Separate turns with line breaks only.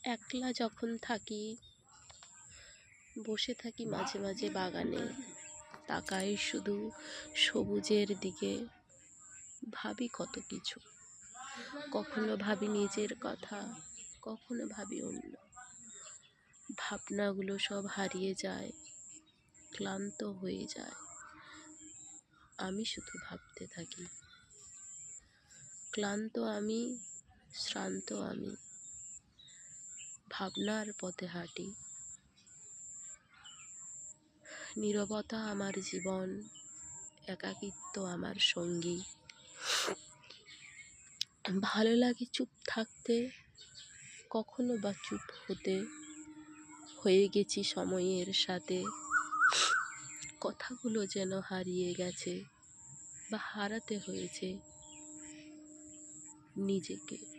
একলা যখন থাকি, বসে থাকি মাঝে মাঝে বাগানে, তাকাই শুধু সবুজের দিকে, ভাবি কত কিছু। কখনো ভাবি নিজের কথা, কখনো ভাবি অন্য। ভাবনাগুলো সব হারিয়ে যায়, ক্লান্ত হয়ে যায়। আমি শুধু ভাবতে থাকি। ক্লান্ত আমি, শ্রান্ত আমি, ভাবনার পথে হাঁটি। নীরবতা আমার জীবন, একাকিত্ব আমার সঙ্গী। ভালো লাগে চুপ থাকতে, কখনো বা চুপ হতে। হয়ে গেছি সময়ের সাথে, কথাগুলো যেন হারিয়ে গেছে বা হারাতে হয়েছে নিজেকে।